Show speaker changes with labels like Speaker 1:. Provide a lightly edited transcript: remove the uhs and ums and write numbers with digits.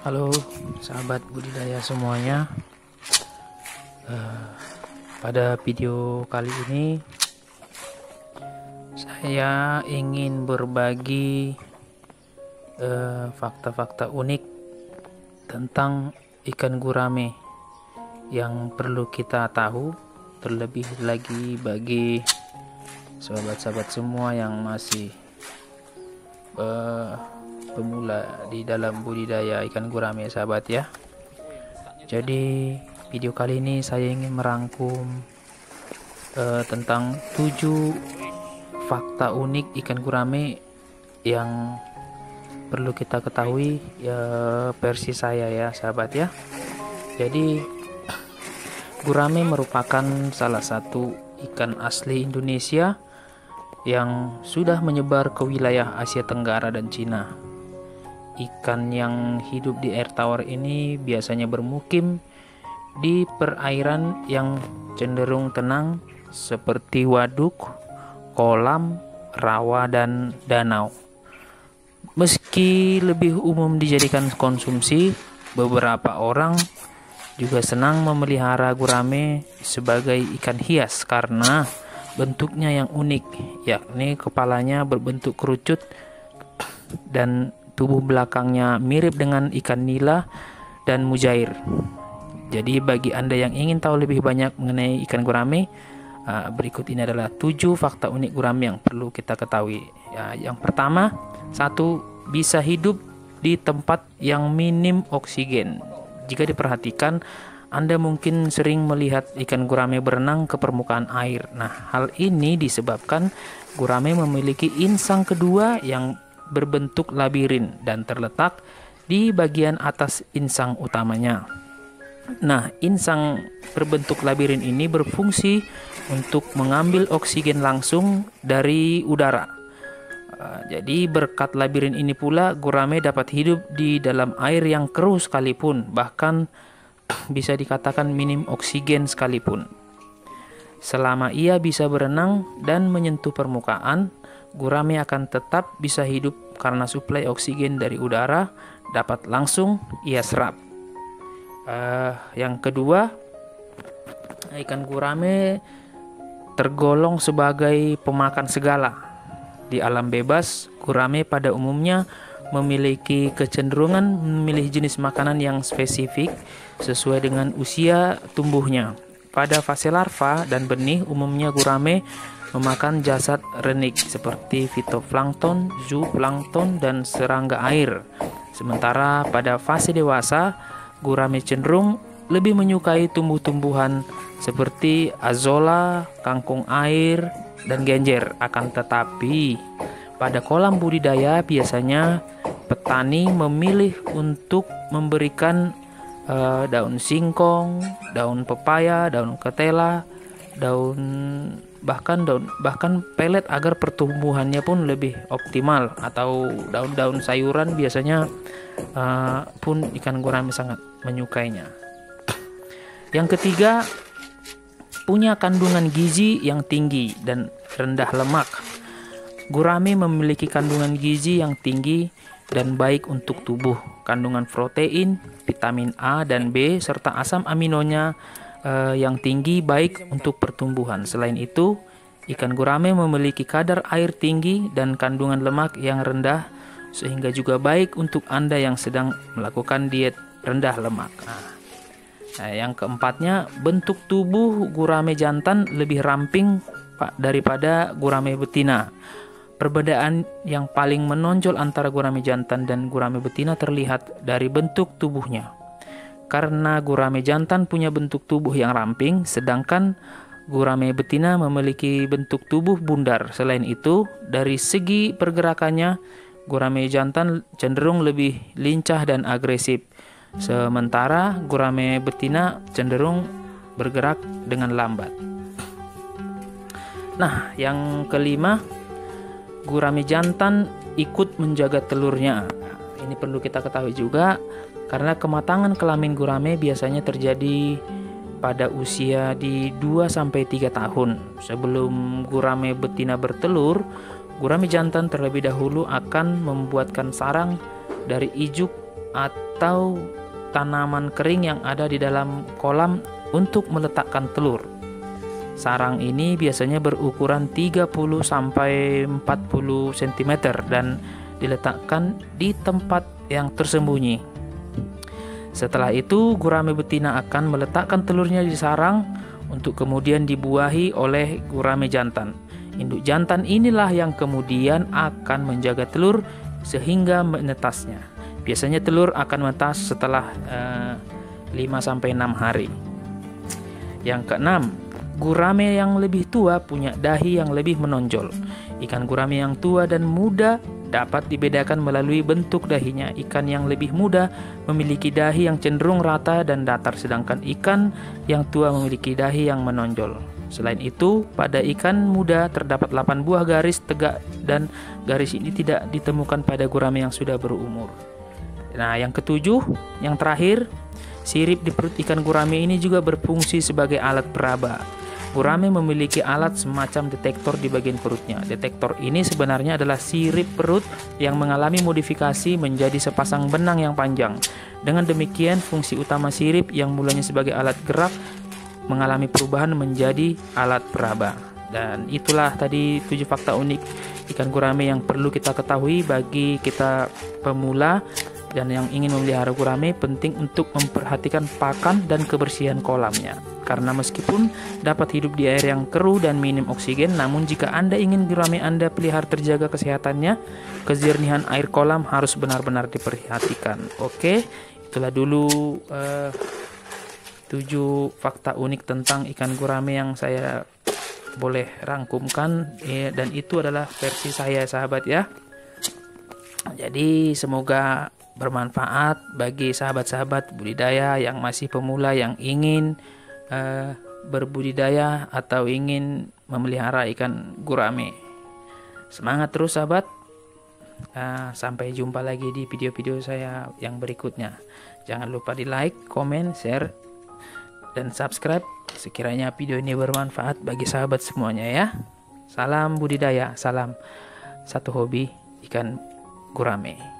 Speaker 1: Halo sahabat budidaya semuanya. Pada video kali ini saya ingin berbagi fakta-fakta unik tentang ikan gurame yang perlu kita tahu, terlebih lagi bagi sahabat-sahabat semua yang masih pemula di dalam budidaya ikan gurame, sahabat ya. Jadi video kali ini saya ingin merangkum tentang 7 fakta unik ikan gurame yang perlu kita ketahui ya, versi saya ya sahabat ya. Jadi gurame merupakan salah satu ikan asli Indonesia yang sudah menyebar ke wilayah Asia Tenggara dan Cina. Ikan yang hidup di air tawar ini biasanya bermukim di perairan yang cenderung tenang seperti waduk, kolam, rawa, dan danau. Meski lebih umum dijadikan konsumsi, beberapa orang juga senang memelihara gurame sebagai ikan hias karena bentuknya yang unik, yakni kepalanya berbentuk kerucut dan tubuh belakangnya mirip dengan ikan nila dan mujair. Jadi bagi Anda yang ingin tahu lebih banyak mengenai ikan gurame, berikut ini adalah 7 fakta unik gurame yang perlu kita ketahui. Yang pertama, 1. Bisa hidup di tempat yang minim oksigen. Jika diperhatikan, Anda mungkin sering melihat ikan gurame berenang ke permukaan air. Nah, hal ini disebabkan gurame memiliki insang kedua yang berbentuk labirin dan terletak di bagian atas insang utamanya. Nah, insang berbentuk labirin ini berfungsi untuk mengambil oksigen langsung dari udara. Jadi berkat labirin ini pula gurame dapat hidup di dalam air yang keruh sekalipun, bahkan bisa dikatakan minim oksigen sekalipun. Selama ia bisa berenang dan menyentuh permukaan, gurame akan tetap bisa hidup karena suplai oksigen dari udara dapat langsung ia serap. Yang kedua, ikan gurame tergolong sebagai pemakan segala. Di alam bebas, gurame pada umumnya memiliki kecenderungan memilih jenis makanan yang spesifik sesuai dengan usia tumbuhnya. Pada fase larva dan benih, umumnya gurame memakan jasad renik seperti fitoplankton, zooplankton, dan serangga air. Sementara pada fase dewasa, gurame cenderung lebih menyukai tumbuh-tumbuhan seperti azolla, kangkung air, dan genjer. Akan tetapi, pada kolam budidaya biasanya petani memilih untuk memberikan daun singkong, daun pepaya, daun ketela, bahkan pelet agar pertumbuhannya pun lebih optimal, atau daun-daun sayuran biasanya pun ikan gurame sangat menyukainya. Yang ketiga, punya kandungan gizi yang tinggi dan rendah lemak. Gurame memiliki kandungan gizi yang tinggi dan baik untuk tubuh. Kandungan protein, vitamin A dan B serta asam aminonya yang tinggi baik untuk pertumbuhan. Selain itu, ikan gurame memiliki kadar air tinggi dan kandungan lemak yang rendah, sehingga juga baik untuk Anda yang sedang melakukan diet rendah lemak. Nah, yang keempatnya, bentuk tubuh gurame jantan lebih ramping daripada gurame betina. Perbedaan yang paling menonjol antara gurame jantan dan gurame betina terlihat dari bentuk tubuhnya. Karena gurame jantan punya bentuk tubuh yang ramping, sedangkan gurame betina memiliki bentuk tubuh bundar. Selain itu, dari segi pergerakannya, gurame jantan cenderung lebih lincah dan agresif, sementara gurame betina cenderung bergerak dengan lambat. Nah, yang kelima, gurame jantan ikut menjaga telurnya. Ini perlu kita ketahui juga, karena kematangan kelamin gurame biasanya terjadi pada usia di 2-3 tahun. Sebelum gurame betina bertelur, gurame jantan terlebih dahulu akan membuatkan sarang dari ijuk atau tanaman kering yang ada di dalam kolam untuk meletakkan telur. Sarang ini biasanya berukuran 30 sampai 40 cm dan diletakkan di tempat yang tersembunyi. Setelah itu, gurame betina akan meletakkan telurnya di sarang untuk kemudian dibuahi oleh gurame jantan. Induk jantan inilah yang kemudian akan menjaga telur sehingga menetasnya. Biasanya telur akan menetas setelah 5-6 hari. Yang keenam, gurame yang lebih tua punya dahi yang lebih menonjol. Ikan gurame yang tua dan muda dapat dibedakan melalui bentuk dahinya. Ikan yang lebih muda memiliki dahi yang cenderung rata dan datar, sedangkan ikan yang tua memiliki dahi yang menonjol. Selain itu, pada ikan muda terdapat 8 buah garis tegak dan garis ini tidak ditemukan pada gurame yang sudah berumur. Nah, yang ketujuh, yang terakhir, sirip di perut ikan gurame ini juga berfungsi sebagai alat peraba. Gurame memiliki alat semacam detektor di bagian perutnya. Detektor ini sebenarnya adalah sirip perut yang mengalami modifikasi menjadi sepasang benang yang panjang. Dengan demikian, fungsi utama sirip yang mulanya sebagai alat gerak mengalami perubahan menjadi alat peraba. Dan itulah tadi 7 fakta unik ikan gurame yang perlu kita ketahui bagi kita pemula. Dan yang ingin memelihara gurame penting untuk memperhatikan pakan dan kebersihan kolamnya. Karena meskipun dapat hidup di air yang keruh dan minim oksigen, namun jika Anda ingin gurame Anda pelihara terjaga kesehatannya, kejernihan air kolam harus benar-benar diperhatikan. Oke, itulah dulu 7 fakta unik tentang ikan gurame yang saya boleh rangkumkan, dan itu adalah versi saya, sahabat ya. Jadi semoga bermanfaat bagi sahabat-sahabat budidaya yang masih pemula, yang ingin berbudidaya atau ingin memelihara ikan gurame. Semangat terus sahabat. Sampai jumpa lagi di video-video saya yang berikutnya. Jangan lupa di like, komen, share, dan subscribe sekiranya video ini bermanfaat bagi sahabat semuanya ya. Salam budidaya, salam satu hobi ikan gurame.